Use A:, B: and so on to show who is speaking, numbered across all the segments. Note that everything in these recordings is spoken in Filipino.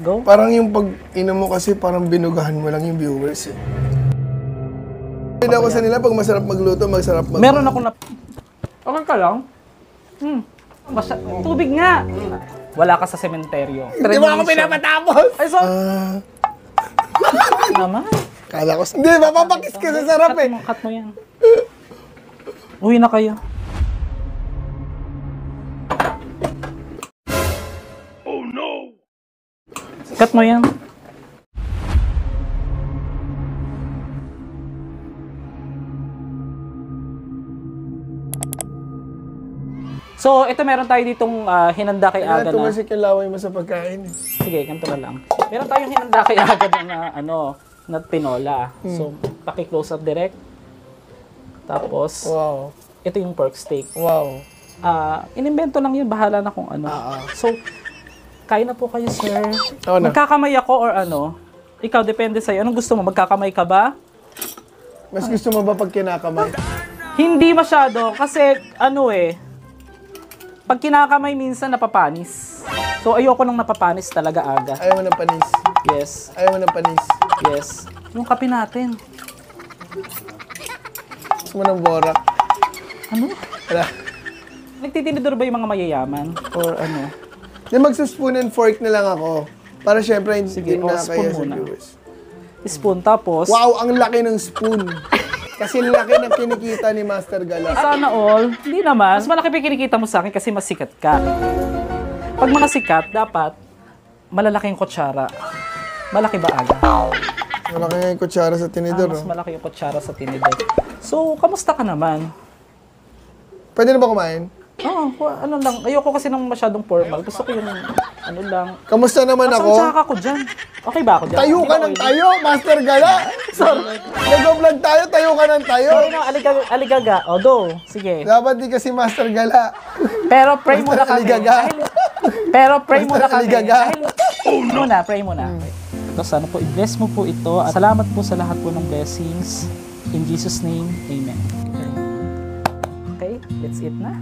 A: Go.
B: Parang yung pag-inom mo kasi parang binugahan mo lang yung viewers eh. Hindi ako sa nila pag masarap magluto, masarap magluto.
A: Meron ako na... Okay ka lang? Tubig nga! Wala ka sa sementeryo.
B: Hindi mo ako pinapatapos!
A: Ay, so... Naman.
B: Kala ko... Hindi, mapapakis ka sa sarap eh.
A: Cut mo yan. Uwi na kayo.
C: Oh no!
A: Cut mo yan. So, ito meron tayo ditong hinanda kay Aga na.
B: Tumasik yung laway mo sa pagkain eh.
A: Sige, ganito na lang. Meron tayong hinanda kay Aga na na tinola. So, paki-close up direct. Tapos,
B: Wow.
A: ito yung pork steak.
B: Wow.
A: Inimbento lang yun, bahala na kung ano. So, kain na po kayo, sir.
B: Oo na.
A: Magkakamay ako or ano? Ikaw, depende sa'yo. Anong gusto mo? Magkakamay ka ba?
B: Mas gusto mo ba pag kinakamay?
A: Hindi masyado. Kasi, pag kinakamay minsan, napapanis. So, ayoko nang napapanis talaga, Aga.
B: Ayaw mo ng panis.
A: Yes.
B: Ayaw mo ng panis.
A: Yes. Yung kape natin.
B: Gusto mo ng borak.
A: Ano?
B: Wala.
A: Nagtitinidor ba yung mga mayayaman? Or ano?
B: Di magsa-spoon and fork na lang ako. Para syempre hindi
A: Sige,
B: na
A: spoon
B: kaya sa
A: muna.
B: viewers.
A: Spoon, tapos...
B: Wow, ang laki ng spoon. Kasi laki ng kinikita ni Master Gala.
A: Sana all. Hindi naman. Mas malaki pa kinikita mo sa akin kasi mas sikat ka. Pag mga sikat, dapat malalaking kutsara. Malaki ba, Aga?
B: Malaki nga yung kutsara sa tinidor.
A: Mas malaki yung kutsara sa tinidor. So, kamusta ka naman?
B: Pwede na ba kumain?
A: Oo, ano lang. Ayoko kasi nang masyadong formal. Gusto ko yung ano lang.
B: Kamusta naman ako?
A: Nasaan ka ko dyan? Okay ba ako dyan?
B: Tayo ka ng tayo, Master Gala! Sorry. Nag-vlog tayo, tayo ka ng tayo.
A: Sorry na, aligaga. O, go. Sige.
B: Dapat di kasi Master Gala.
A: Pero pray muna kami.
B: Aligaga.
A: Pero pray muna kami.
B: Aligaga.
A: Pray muna. So, sana po, i-bless mo po ito. Salamat po sa lahat po ng blessings. In Jesus' name, Amen. Okay, let's eat na.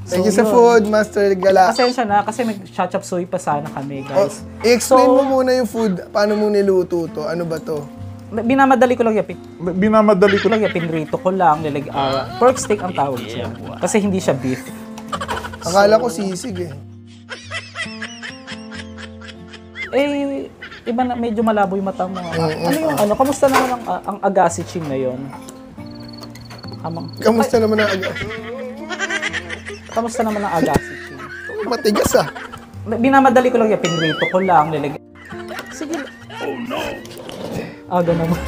B: Thank you sa food, Master Gala.
A: Pasensya na kasi mag-chop suey pa sana kami, guys.
B: I-explain mo muna yung food. Paano mo niluto to? Ano ba to?
A: Binamadali ko lang pinrito ko lang. Pork steak ang tawag siya. Kasi hindi siya beef.
B: Akala ko sisig eh.
A: Iba na, medyo malabo yung mata mo. Kamusta naman ang agassi-ching ngayon?
B: Kamusta naman ang agas?
A: Kamusta naman ang agassi-ching?
B: Matigas ah.
A: Binamadali ko lang pinrito ko lang. Sige.
C: Oh no!
A: Aga naman.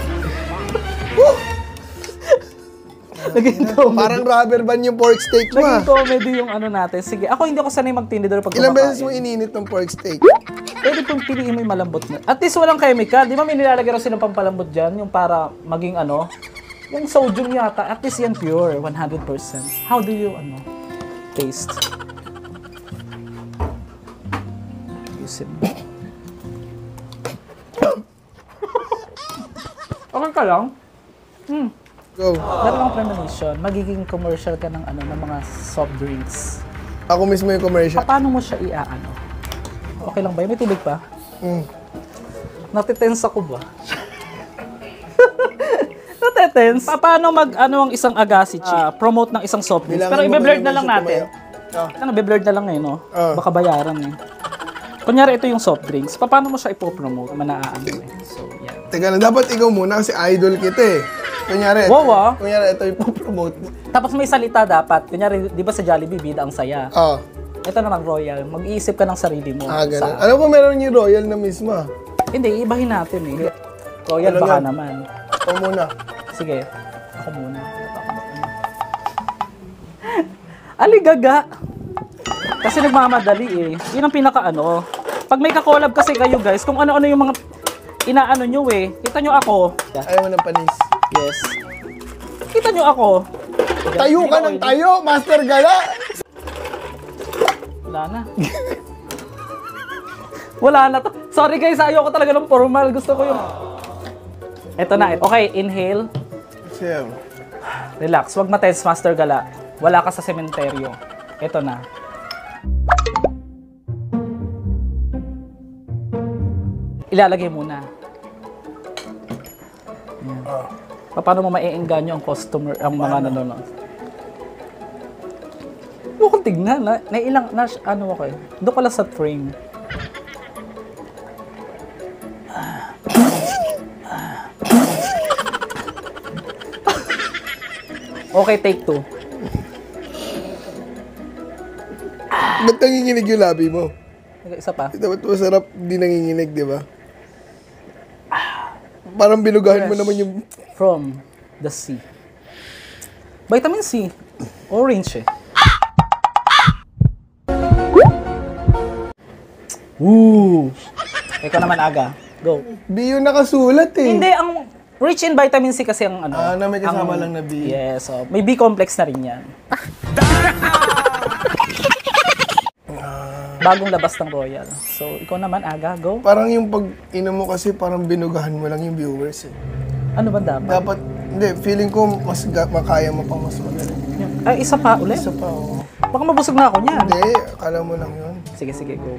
B: Parang rubber band yung pork steak mo ah.
A: Naging comedy yung ano natin. Sige, ako hindi ako sanay magtinidor pag
B: Ilang
A: kumakain.
B: beses mo ininit ng pork steak?
A: Pwede pong piliin mo yung malambot na. At least walang chemical. Di ba may nilalagay raw silang pampalambot dyan? Yung para maging yung sodium yata. At least yan pure, 100%. How do you, taste? Use it. Okay ka lang?
B: Go.
A: Meron lang premonition. Magiging commercial ka ng ng mga soft drinks.
B: Ako mismo yung commercial.
A: Paano mo siya Okay lang ba? May tubig pa? Natitense ako ba? Natitense? Paano ang isang agassi promote ng isang soft drinks? Pero i-blurred na lang natin. Be-blurred na lang no? Baka bayaran Kunyari ito yung soft drinks. Paano mo siya ipopromote? So, yan.
B: Teka lang, dapat ikaw muna kasi idol kita eh. Kunyari, kunyari ito yung promote mo.
A: Tapos may salita dapat. Kunyari, di ba sa Jollibee, bida ang saya? Ito naman Royal. Mag-iisip ka ng sarili mo.
B: Ganun. Alam ko meron yung Royal na mismo.
A: Hindi, ibahin natin Royal baka naman.
B: Ako muna.
A: Sige, ako muna. Aligaga. Kasi nagmamadali Yun ang Pag may kakolab kasi kayo guys, kung ano-ano yung mga inaano nyo Kita nyo ako.
B: Ayaw mo ng panis.
A: Yes. Kita nyo ako.
B: Tayo ka ng tayo, Master Gala!
A: Wala na. Wala na to. Sorry guys, ayoko talaga ng formal. Gusto ko yung... Eto na. Okay, inhale.
B: Siyem.
A: Relax. Huwag ma-tense, Master Gala. Wala ka sa sementeryo. Eto na. ilalagay muna. Yan. Paano mo maiengganyo ang customer, ang mga nanonood? Huwag kong tignan. Nailang, ano ako eh. Doon ka lang sa frame. Okay, take 2.
B: Ba't nanginginig yung labi mo?
A: Isa pa.
B: Dapat masarap, di nanginginig, di ba? Parang binugahan mo naman yung...
A: From the sea. Vitamin C. Orange eh. Woo! Ikaw naman aga. Go.
B: B yung nakasulat eh.
A: Hindi, ang rich in vitamin C kasi ang ano.
B: Na may kasama lang na B.
A: Yes, so may B complex na rin yan. Bagong labas ng Royal. So, ikaw naman, aga, go.
B: Parang yung pag-inom mo kasi parang binugahan mo lang yung viewers eh.
A: Ano ba dapat?
B: Dapat, hindi, feeling ko mas makaya mo pang mas magaling.
A: Ay, isa pa ulit?
B: Isa pa, oo.
A: Baka mabusog na ako niyan.
B: Hindi, akala mo lang yun.
A: Sige, sige, go.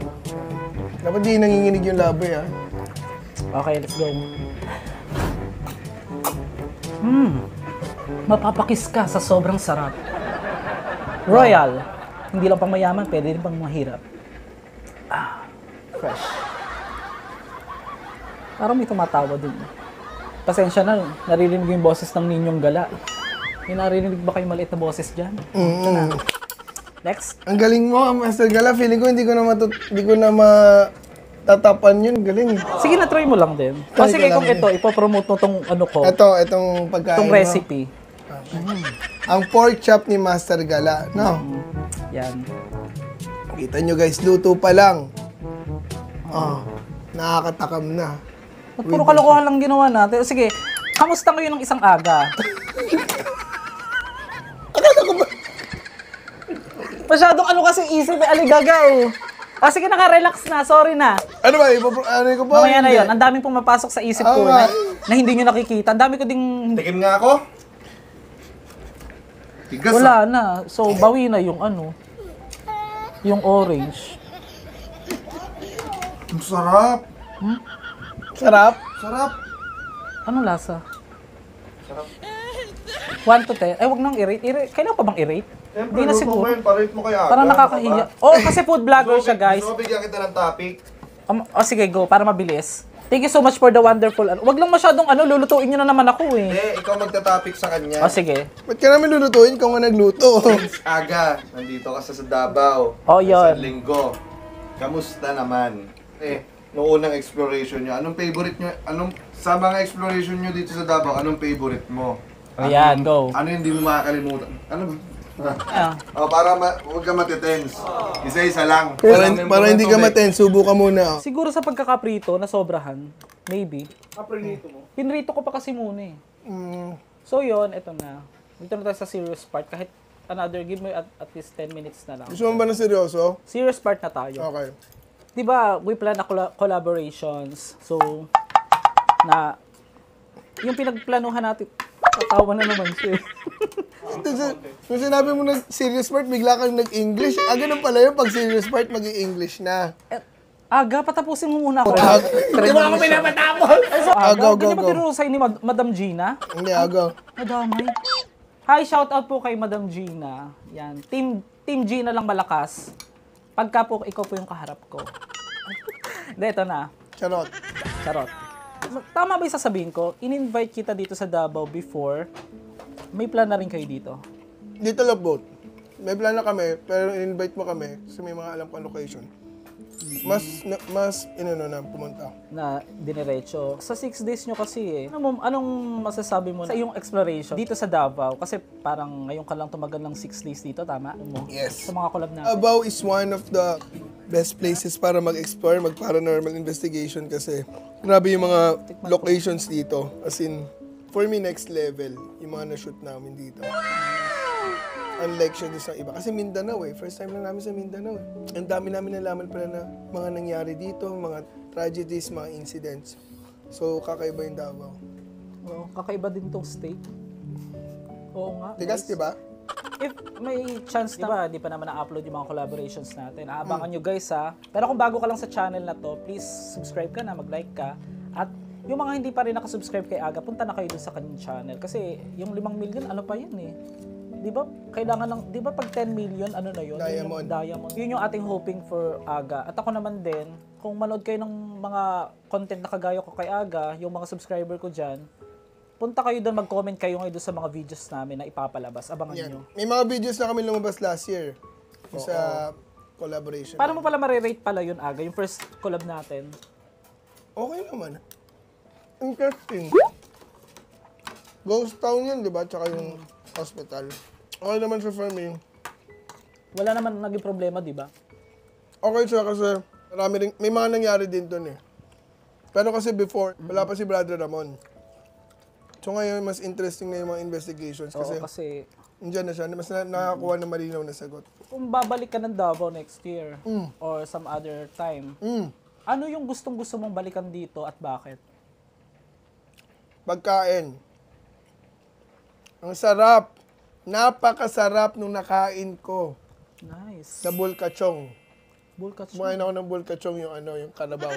B: Dapat di nanginginig yung labi ah.
A: Okay, let's go. Mapapakis ka sa sobrang sarap. Royal. Hindi lang pang mayaman, pwede rin pang mahirap. Fresh. Parang may tumatawa din. Pasensya na, naririnig yung boses ng Ninyong Gala. May naririnig ba kayo maliit na boses dyan? Next.
B: Ang galing mo, Master Gala. Feeling ko hindi ko na matatapan yun. Galing eh.
A: Sige na, try mo lang din. O
B: Try
A: sige,
B: ko
A: kung
B: lang
A: ito, ipopromote mo tong ano ko,
B: Itong pagkain
A: itong
B: mo.
A: recipe.
B: Ang pork chop ni Master Gala. No?
A: Yan.
B: Kita nyo guys, luto pa lang. Nakakatakam na.
A: Ba't puro kalokohan lang ginawa natin? Sige, kamusta ngayon ng isang aga? Masyadong ano kasi isip ay aligaga eh. O sige, naka-relax na. Sorry na.
B: Ano ba? Ano ko pa?
A: Mamaya na yun. Ang daming pumapasok sa isip ko na hindi nyo nakikita. Ang dami ko ding...
D: Tikim nga ako. Tigas
A: Wala na. So, bawi na yung ano. Yung orange.
D: Ang sarap.
B: Sarap.
D: Sarap.
A: Anong lasa? Sarap. 1 to 10. Ay, wag nang i-rate. Kailangan pa bang i-rate? Hindi na siguro.
D: Parate mo kaya.
A: Parang nakakahiya. Oh, kasi food vlogger siya, guys.
D: Gusto ko bigyan kita ng topic.
A: Sige, go. Para mabilis. Thank you so much for the wonderful... Wag lang masyadong lulutuin nyo na naman ako eh.
D: Hindi, ikaw magta-topic sa kanya.
A: Sige.
B: Ba't ka namin lulutuin kung nga nagluto?
D: Since aga, nandito ka sa Davao.
A: Yun.
D: Isang linggo. Kamusta naman? Noong unang exploration nyo, anong favorite nyo? Sa mga exploration nyo dito sa Davao, anong favorite mo?
A: Ayan, go.
D: Ano yung hindi mo makakalimutan? Ano ba?
A: Ayan.
D: Para huwag ka matitense. Isa-isa lang.
B: Para hindi ka maten, subukan muna.
A: Siguro sa pagkakaprito na sobrahan, maybe. Pinrito mo? Pinrito ko pa kasi muna eh. So yun, eto na. Dito na tayo sa serious part. Kahit give me at least 10 minutes na lang.
B: Gusto mo ba na seryoso?
A: Serious part na tayo.
B: Okay.
A: Diba, we plan na collaborations. So, yung pinagplanuhan natin, tatawa na naman siya.
B: Kung sinabi mo na serious part, bigla kang nag-English. Ganun pala yun, pag serious part, mag-i-English na.
A: Aga, patapusin mo muna ako.
B: Hindi mo ako pinapatapos!
A: Aga,
B: Go.
A: ganyan ba tinuro sa'yo ni Madam Gina?
B: Hindi, go.
A: Madamay. Hi, shout out po kay Madam Gina. Yan, Team Gina lang malakas. Pagka po, ikaw po yung kaharap ko. Hindi, ito na.
B: Charot.
A: Charot. Tama ba yung sasabihin ko? In-invite kita dito sa Davao before. May plan na rin kayo dito.
B: Dito lang boat. May plan na kami, pero invite mo kami sa may mga alam kong location. Mas na pumunta.
A: Na diniretso. Sa 6 days nyo kasi eh. Anong masasabi mo sa iyong exploration dito sa Davao? Kasi parang ngayon ka lang tumagal ng 6 days dito, tama?
B: Yes.
A: Sa mga collab natin.
B: Davao is one of the best places para mag-explore, mag-paranormal investigation kasi grabe yung mga locations dito. As in, for me, next level yung mga na-shoot namin dito. Unlike siya sa iba. Kasi Mindanao eh. First time lang namin sa Mindanao eh. Ang dami namin nalaman pala na mga nangyari dito, mga tragedies, mga incidents. So, kakaiba yung Davao.
A: Oo, kakaiba din tong state. Oo nga.
B: Tigas, di ba?
A: if may chance na, di pa naman na-upload yung mga collaborations natin. Aabangan nyo guys ha. Pero kung bago ka lang sa channel na to, please subscribe ka na, mag-like ka. At yung mga hindi pa rin nakasubscribe kay Aga, punta na kayo dun sa kanyang channel. Kasi yung 5 million, ano pa yan eh. Di ba? Kailangan ng, di ba pag 10 million, ano na yun?
B: Diamond.
A: Diamond. Yun yung ating hoping for Aga. At ako naman din, kung manood kayo ng mga content na kagaya ko kay Aga, yung mga subscriber ko dyan, punta kayo doon, mag-comment kayo ngayon doon sa mga videos namin na ipapalabas. Abangan nyo.
B: May mga videos na kami lumabas last year. Sa collaboration.
A: Paano mo pala marirate pala yun, Aga? Yung first collab natin?
B: Okay naman. Interesting. Ghost Town yun, di ba? Tsaka yung hospital. Okay naman siya for me.
A: Wala naman naging problema, di ba?
B: Okay siya kasi marami rin, may mga nangyari din doon eh. Pero kasi before, wala pa si Brother Ramon. So ngayon, mas interesting na yung mga investigations kasi,
A: Oo, kasi
B: andyan na siya, mas nakakuha ng malinaw na sagot.
A: kung babalik ka ng Davao next year or some other time, ano yung gustong-gusto mong balikan dito at bakit?
B: Pagkain. Ang sarap. Napakasarap nung nakain ko
A: Nice.
B: sa Bulkachong.
A: Bulkachong.
B: Kumain ako ng Bulkachong yung yung Carabao.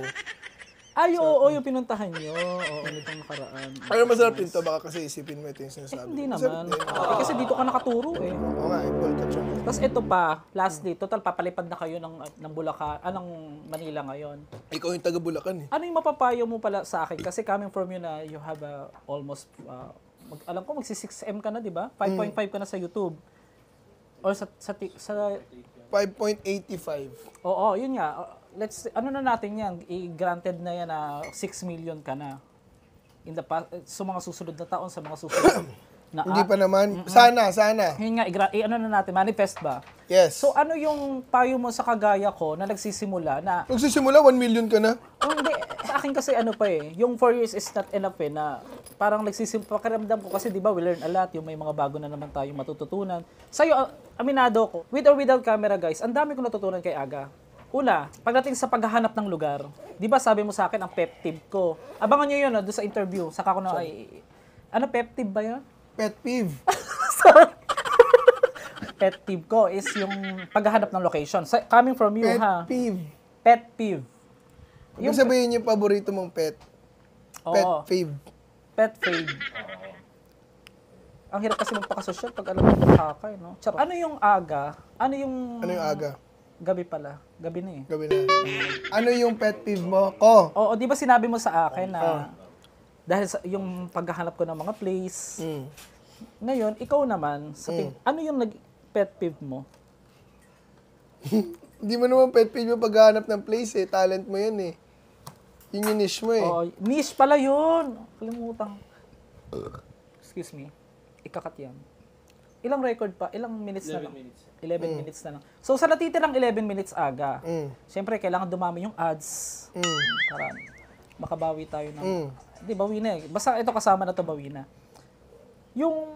A: Ay, oo, yung pinuntahan nyo. Oo, nitong nakaraan.
B: Pero masarap din to, baka kasi isipin mo ito yung sinasabi.
A: Hindi
B: Masarap
A: naman.
B: din.
A: Kasi dito ka nakaturo eh.
B: Oo nga, Bulkachong.
A: Tapos ito pa, lastly, total papalipad na kayo ng Bulacan, ng Manila ngayon.
B: Ikaw yung taga Bulacan eh.
A: Ano yung mapapayo mo pala sa akin? Kasi coming from you na you have almost, alam ko magsi 6M ka na, di ba? 5.5 ka na sa YouTube. Or sa
B: 5.85.
A: oo, yun nga. Ano na natin yan, granted na yan na 6 million ka na. In the past, sa mga susunod na taon, sa mga susunod na
B: Hindi pa naman. Sana.
A: Yun nga, ano na natin, manifest ba?
B: Yes.
A: So ano yung payo mo sa kagaya ko na nagsisimula na,
B: Nagsisimula, 1 million ka na.
A: oh, hindi, sa akin kasi ano pa eh, yung 4 years is not enough eh, na parang pakiramdam ko kasi di ba we learn a lot, yung may mga bago na naman tayong matututunan. Sa'yo, aminado ko, with or without camera guys, ang dami ko natutunan kay Aga. Una, pagdating sa paghahanap ng lugar, di ba sabi mo sa akin ang pet peeve ko. Abangan nyo yun doon sa interview, saka ko na, ano pet peeve ba yun?
B: Pet peeve.
A: Pet peeve ko is yung paghahanap ng location. Coming from you,
B: Pet
A: ha?
B: peeve.
A: Pet peeve.
B: Yung sabihin yung paborito mong pet. Pet
A: Oo.
B: peeve.
A: Pet peeve. Ang hirap kasi magpakasosyal pag alam mo nakakay, no? Charot. Ano yung Aga? Ano yung...
B: Ano yung Aga?
A: Gabi pala. Gabi na eh.
B: Gabi na. Ano yung pet peeve mo? Ko.
A: Oo, di ba sinabi mo sa akin na dahil sa yung paghahanap ko ng mga place, ngayon, ikaw naman, ano yung pet peeve mo?
B: Hindi mo naman pet peeve yung paghahanap ng place eh. Talent mo yun eh. Yun yung niche mo eh.
A: Oo, niche pala yun. Kalimutan. Excuse me. Ikakat yan. Ilang record pa? Ilang minutes na lang? 11 minutes na lang. So, sa natitirang 11 minutes Aga, siyempre, kailangan dumami yung ads para makabawi tayo ng... Hindi, bawi na eh. Basta ito kasama na to, bawi na. Yung...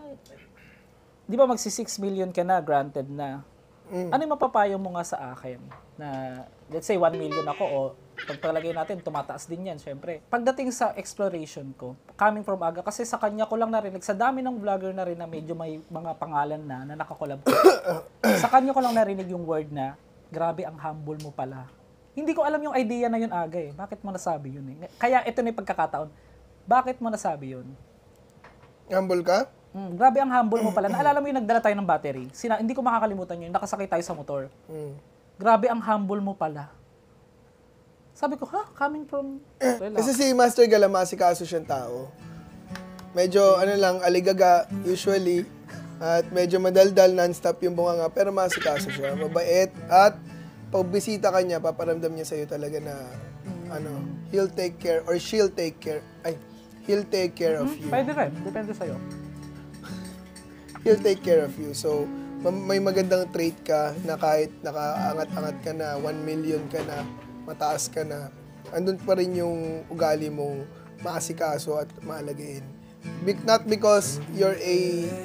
A: Di ba magsi 6 million ka na, granted na. Ano yung mapapayo mo nga sa akin? Na, let's say, 1 million ako o pagpalagay natin, tumataas din yan, syempre. Pagdating sa exploration ko, coming from Aga, kasi sa kanya ko lang narinig, sa dami ng vlogger na rin na medyo may mga pangalan na nakakolab ko, sa kanya ko lang narinig yung word na, grabe ang humble mo pala. Hindi ko alam yung idea na yun, Aga eh. Bakit mo nasabi yun eh? Kaya ito na yung pagkakataon. Bakit mo nasabi yun?
B: Humble ka?
A: Grabe ang humble mo pala. Naalala mo yung nagdala tayo ng battery? Hindi ko makakalimutan yun. Nakasakay tayo sa motor. Grabe ang humble mo pala. Sabi ko, coming from...
B: Kasi si Master Galamasi kaso siyang tao. Medyo, aligaga, usually. At medyo madaldal, non-stop yung bunganga. Pero masikaso siya. Mabait. At pag bisita ka niya, paparamdam niya sa'yo talaga na, he'll take care or she'll take care. He'll take care of you.
A: Pwede rin. Depende sa'yo.
B: He'll take care of you. So, may magandang trait ka na kahit nakaangat-angat ka na, 1 million ka na, mataas ka na, andun pa rin yung ugali mong maasikaso at maalagain. Not because you're a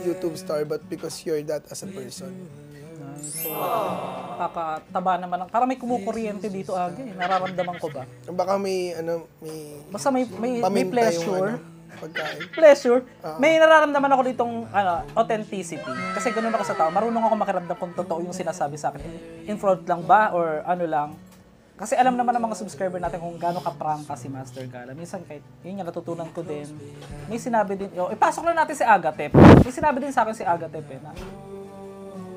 B: YouTube star, but because you're that as a person.
A: So, kakataba naman. Parang may kumukuryente dito, Aga eh. Nararamdaman ko ba?
B: Baka may
A: Basta may
B: paminta
A: pleasure.
B: pagkain.
A: Pleasure. May nararamdaman ako ditong authenticity. Kasi ganun ako sa tao. Marunong ako makiramdam kung totoo yung sinasabi sa akin. In front lang ba or ano lang. Kasi alam naman ng mga subscriber natin kung gaano ka-prangka si Master Gala. Minsan kahit yun nga natutunan ko din. May sinabi din, ipasok na natin si Agatep. May sinabi din sa akin si Agatep na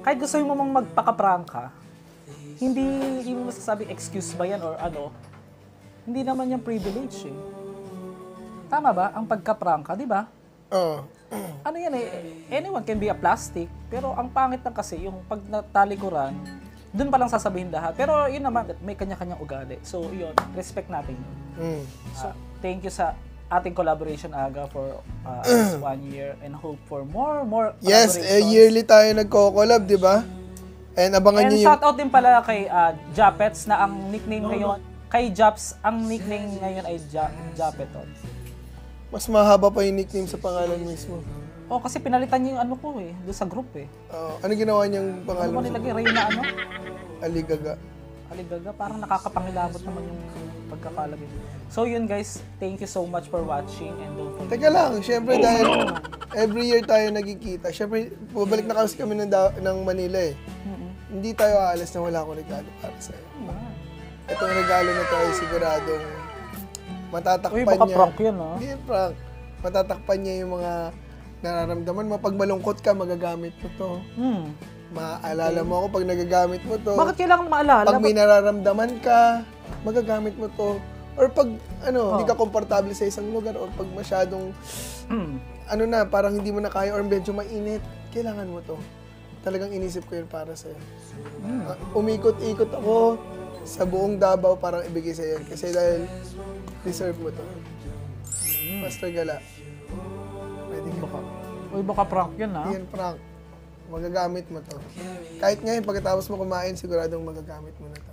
A: kahit gusto mo mong magpaka-prangka, hindi mo masasabi excuse ba yan or ano. Hindi naman yung privilege eh. Tama ba? Ang pagka-prangka, di ba?
B: Oo.
A: Ano yan eh, anyone can be a plastic. Pero ang pangit lang kasi, yung pag natalikuran, dun pa lang sasabihin lahat. Pero yun naman, may kanya-kanyang ugali. So yun, respect natin yun. So, thank you sa ating collaboration, Aga, for 1 year and hope for more
B: Yes,
A: collaborations.
B: yearly tayo nagko-collab, di ba? And abangan
A: And
B: niyo yung...
A: shoutout din pala kay Japets na ang nickname ngayon, kay Japs, ang nickname ngayon ay Japeton.
B: Mas mahaba pa yung nickname sa pangalan mismo.
A: Oh, kasi pinalitan niya yung ano ko eh, doon sa group eh.
B: Ano ginawa niyang
A: Ano
B: pangalan?
A: mo nilagay? Ray na ano?
B: Aligaga.
A: Aligaga, parang nakakapangilabot naman yung pagkakalagay. So yun guys, thank you so much for watching and don't forget.
B: Teka lang, syempre dahil every year tayo nagkikita. Syempre, bubalik na kasi kami ng Manila eh. Hindi tayo aalis na wala akong regalo para sa'yo. Itong regalo na to ay siguradong matatakpan
A: Uy, baka
B: niya.
A: prank yan ah.
B: Hindi yan prank. Matatakpan niya yung mga nararamdaman mo. Pag malungkot ka, magagamit mo to. Maaalala mo ako pag nagagamit mo to.
A: Bakit kailangan maalala?
B: Pag may nararamdaman ka, magagamit mo to. Or pag hindi ka komportable sa isang lugar or pag masyadong parang hindi mo na kaya or medyo mainit, kailangan mo to. Talagang inisip ko yun para sa'yo. Umikot-ikot ako sa buong Davao para ibigay sa'yo. Kasi dahil deserve mo to. Master Gala. Pwede ka.
A: Uy, baka prank yan ah.
B: Yan prank. Magagamit mo to. Kahit ngayon, pagkatapos mo kumain, siguradong magagamit mo na to.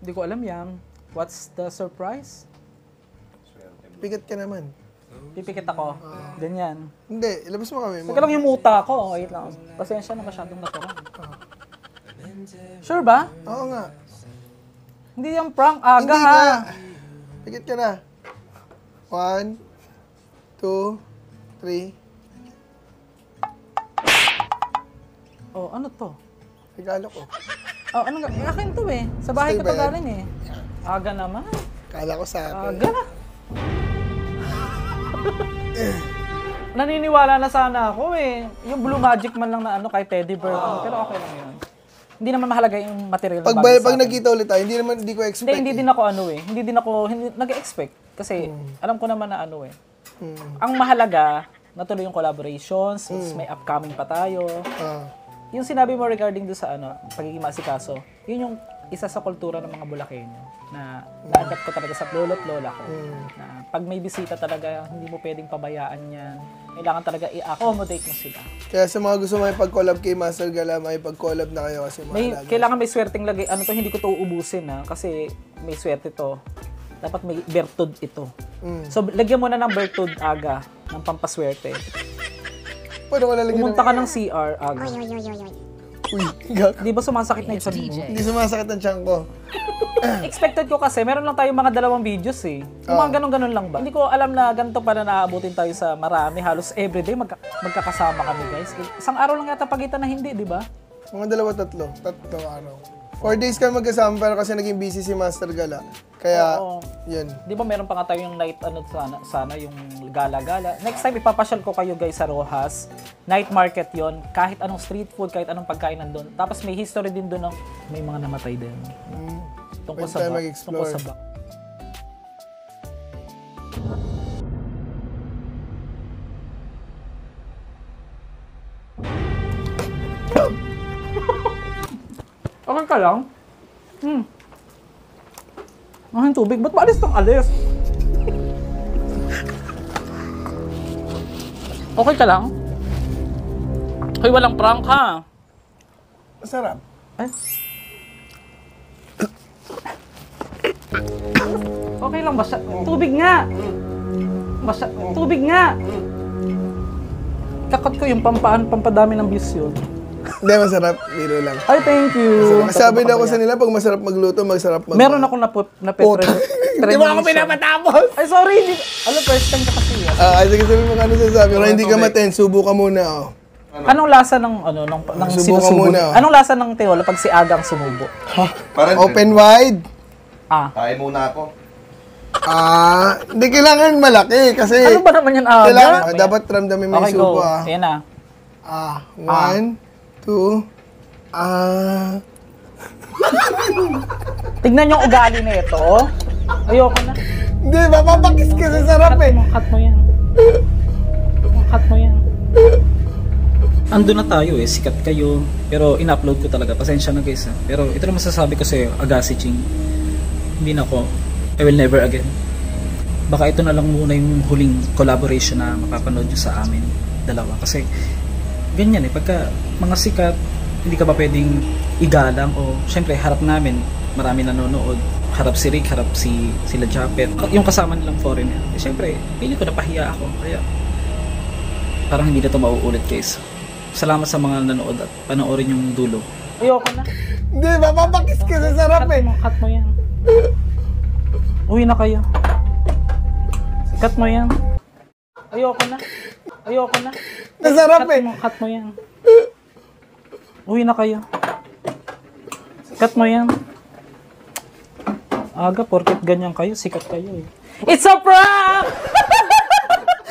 A: Hindi ko alam yan. What's the surprise?
B: Pigat ka naman.
A: Pipikit ako. Ganyan.
B: Hindi, ilabas mo kami.
A: Teka lang yung muta ko. Wait lang. Pasensya na masyadong natural. Sure ba?
B: Oo nga.
A: Hindi yung prank. Aga
B: Hindi
A: ha.
B: nga. Pikit ka na. 1, 2, 3.
A: Oh, ano to?
B: Regalo ko.
A: Oh, ano nga? Akin to eh. Sa bahay ko
B: Stay
A: to
B: ba yan?
A: galing eh. Aga naman.
B: Kala ko sa akin.
A: Aga. Naniniwala na sana ako eh. Yung Blue Magic man lang na ano kay Teddy Bear. Pero okay lang yun. Hindi naman mahalaga yung material na bagay sa
B: Pag
A: akin.
B: nagkita ulit tayo, hindi ko expect.
A: Hindi din ako ano eh. Hindi nag-expect. Kasi alam ko naman na ano eh. Ang mahalaga, natuloy yung collaborations, may upcoming pa tayo. Yung sinabi mo regarding do sa ano, pagiging masikaso, yun yung isa sa kultura ng mga Bulakenyo na na-adapt ko talaga sa lolo't lola ko. Na pag may bisita talaga, hindi mo pwedeng pabayaan yan. Kailangan talaga i-accommodate mo sila.
B: Kaya sa mga gusto may pag-collab kay Master Gala, may pag-collab na kayo kasi mahalaga.
A: Kailangan may swerteng lagay. Ano to, hindi ko to uubusin ha, kasi may swerte to. Dapat may bertud ito. So, lagyan mo na ng bertud, Aga, ng pampaswerte.
B: Paano ko lalagyan
A: Pumunta ka ng CR, Aga.
B: Uy, gag.
A: Di ba sumasakit na yung sabi mo?
B: Hindi sumasakit ang tiyan ko.
A: Expected ko kasi, meron lang tayong mga 2 videos eh. Yung mga ganun-ganun lang ba? Hindi ko alam na ganito pala naaabutin tayo sa marami. Halos everyday magkakasama kami guys. Isang araw lang yata pagitan na hindi, di ba?
B: Mga 2, 3. 3 araw. 4 days kami magkasama pero kasi naging busy si Master Gala. Kaya,
A: Oo.
B: yun.
A: Di ba meron pa nga tayong night, ano sana yung gala-gala. Next time, ipapasyal ko kayo guys sa Rojas. Night market yon, kahit anong street food, kahit anong pagkain nandun. Tapos may history din doon ng may mga namatay din. Tungkol
B: Pwede
A: sa
B: tayo
A: bak.
B: mag-explore.
A: Tungkol sa bak. Okay ka lang? Ang tubig. Ba't ba alis ng alis? Okay ka lang? Hoy, walang prank ha.
B: Masarap.
A: Eh? Okay lang, basta tubig nga. Basta tubig nga. Kakot ko yung pampadami ng views yun.
B: Hindi, masarap. Biro lang.
A: Ay, thank you.
B: Sabi daw ko sa nila, pag masarap magluto, masarap mag...
A: Meron ako na-petre.
B: Hindi mo ako pinapatapos!
A: Ay, sorry. Alam, first time ka kasi yan.
B: Sige, sabi mo ano sasabi. Pero hindi ka maten, subo ka muna, oh.
A: Anong lasa ng ng sinusubo?
B: muna, oh.
A: Anong lasa ng tinola pag si Agang sumubo?
D: Parang
B: Open wide.
D: Kain muna ako.
B: Hindi kailangan malaki kasi...
A: Ano ba naman yan, Aga?
B: Kailangan, dapat ramdamin mo
A: Okay,
B: yung subo,
A: go. Ayan na.
B: 1, 2,
A: Tignan yung ugali na ito. Ayoko na.
B: Hindi, mapapakis ka sa sarap eh.
A: Cut mo yan. Cut mo yan. Ando na tayo eh, sikat kayo. Pero in-upload ko talaga, pasensya na guys. Pero ito lang masasabi ko sa'yo, Agassi Ching. Hindi na ako, I will never again. Baka ito na lang muna yung huling collaboration na mapapanood nyo sa amin dalawa. Kasi ganyan eh, pagka mga sikat, hindi ka ba pwedeng igalang o syempre harap namin, marami nanonood. Harap si Rick, harap sila Japet. Yung kasama nilang foreigner. Eh, syempre, pili ko napahiya ako. Kaya parang hindi na ito mauulit guys. Salamat sa mga nanood at panoorin yung dulo. Ayoko na.
B: Hindi, mapapakis ka sa sarap eh.
A: Cut mo yan. Uwi na kayo. Cut mo yan. Ayoko na. Ayoko na.
B: Nasarap eh.
A: Cut mo yan. Uwi na kayo. Cut mo yan. Aga, porket ganyan kayo, sikat kayo eh. It's a prank!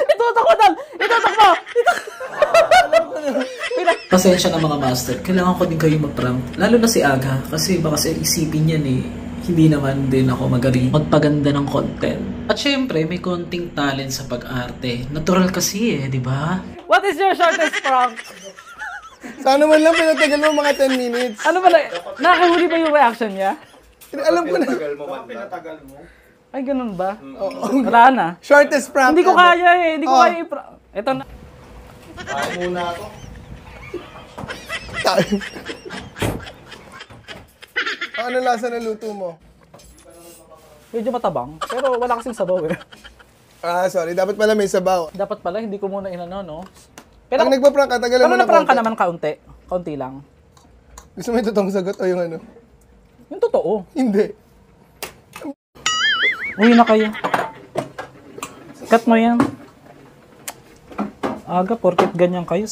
A: Itutok mo dal! Itutok mo! Pasensya na mga master, kailangan ko din kayo mag-prank. Lalo na si Aga, kasi baka isipin yan eh. Hindi naman din ako magaling magpaganda ng content. At syempre, may konting talent sa pag-arte. Natural kasi eh, di ba? What is your shortest prank?
B: Sana man lang pinatagal mo mga 10 minutes.
A: Ano ba na? Nakahuli ba yung reaction niya?
B: Alam ko na.
D: Pinatagal mo.
A: Ay, ganun ba? Wala na.
B: Shortest prank.
A: Hindi ko kaya eh. Hindi ko kaya i-prank. Ito na.
D: Kain muna ako.
B: Ano lasa ng luto mo?
A: Medyo matabang. Pero wala kasing sabaw eh.
B: Sorry. Dapat pala may sabaw.
A: Dapat pala, hindi ko muna inano, no? Pero
B: Pag nagpa-prank ka, tagalan mo na
A: na-prank ka
B: konti.
A: naman kaunti. Kaunti lang.
B: Gusto mo yung totoong sagot o yung ano?
A: Yung totoo.
B: Hindi.
A: Uwi na kayo. Cut mo yan. Aga, porket ganyan kayo.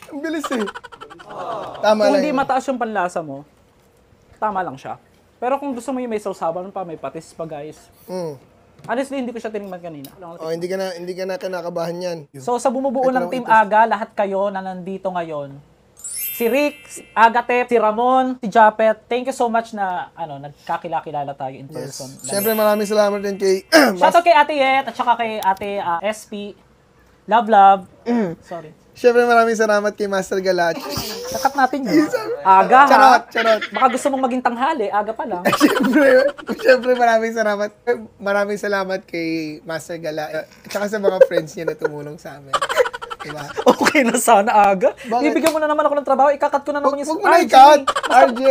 B: Ang bilis eh. Tama
A: Kung
B: lang
A: hindi
B: yun.
A: mataas yung panlasa mo, tama lang siya. Pero kung gusto mo yung may sausawan pa, may patis pa guys. Honestly, hindi ko siya tinigman kanina.
B: Hindi ka na kinakabahan yan.
A: So sa bumubuo ng Team Aga, lahat kayo na nandito ngayon, si Rick, si Agatep, si Ramon, si Japet, thank you so much na nagkakilala tayo in person.
B: Siyempre maraming salamat din kay...
A: Shoutout kay Ate Yet at saka kay Ate SP. Love. Sorry.
B: Siyempre maraming salamat kay Master Galach.
A: Nakat natin yun. Aga ha?
B: Charot.
A: Baka gusto mong maging tanghali, aga pa lang.
B: Siyempre maraming salamat. Maraming salamat kay Master Galach. At saka sa mga friends niya na tumulong sa amin. Diba?
A: Okay na sana aga.
B: Bakit?
A: Ibigyan mo na naman ako ng trabaho, ikakat ko na naman yung...
B: Huwag mo na i-cut! RJ.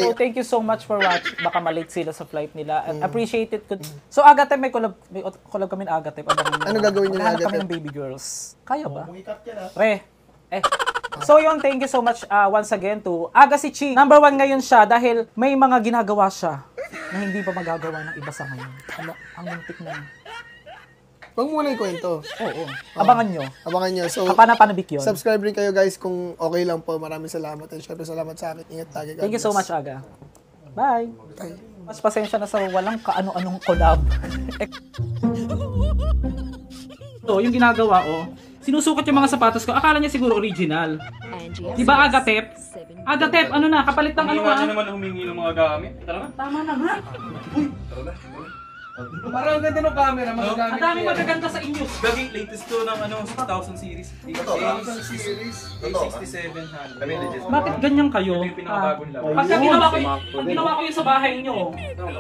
A: So, thank you so much for watching. Baka malate sila sa flight nila. And appreciate it. So, Agatep, may collab kami na Agatep.
B: Ano gagawin niyo na
A: Maghanap kami
B: Agatep?
A: ng baby girls. Kaya ba? Pre. So yun, thank you so much once again to Agassi Ching. Number 1 ngayon siya dahil may mga ginagawa siya na hindi pa magagawa ng iba sa ngayon. Ang muntik na yun.
B: Huwag muna ikwento.
A: Oo. Abangan nyo.
B: Abangan nyo. So,
A: Kapana-panabik yun.
B: subscribe rin kayo guys kung okay lang po. Maraming salamat. And syempre salamat sa akin. Ingat tayo.
A: Thank you so much, Aga. Bye.
B: Bye.
A: Mas pasensya na sa walang kaano-anong collab. So, yung ginagawa, sinusukat yung mga sapatos ko. Akala niya siguro original. Diba, Agatep? Agatep, ano na, kapalit ng ano
C: Hindi naman humingi ng mga gamit. Tara na.
A: Tama na nga.
B: Parang ganda ng camera. Magagamit
A: Ang daming magaganda sa inyo.
C: Gagi, latest to ng 6,000 series.
B: series.
C: A6700.
A: Bakit ganyan kayo?
C: Ito yung pinakabagong laro.
A: Pag ginawa ko yung sa bahay nyo,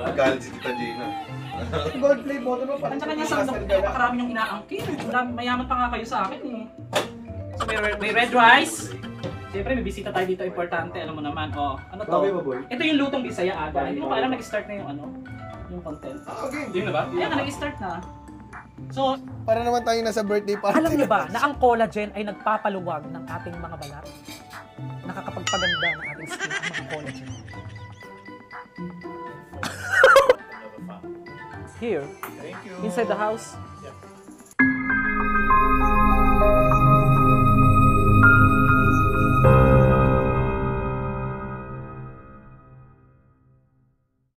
D: Nagalit si Tita Gina.
B: Gold play bottle mo.
A: ang tsaka niya sa napakarami yung inaangkin. Mayaman pa nga kayo sa akin eh. So may red rice. Siyempre, may bisita tayo dito, importante. Alam mo naman, ano to? Ito yung lutong Bisaya, Aga. Hindi mo pa alam, nag-start na yung yung content.
C: Yun na ba?
A: Ayan, nag-start na. So,
B: Para naman tayo nasa birthday party.
A: alam niyo ba na ang collagen ay nagpapaluwag ng ating mga balat? nakakapagpaganda ng ating skin ang mga collagen. Here, inside the house,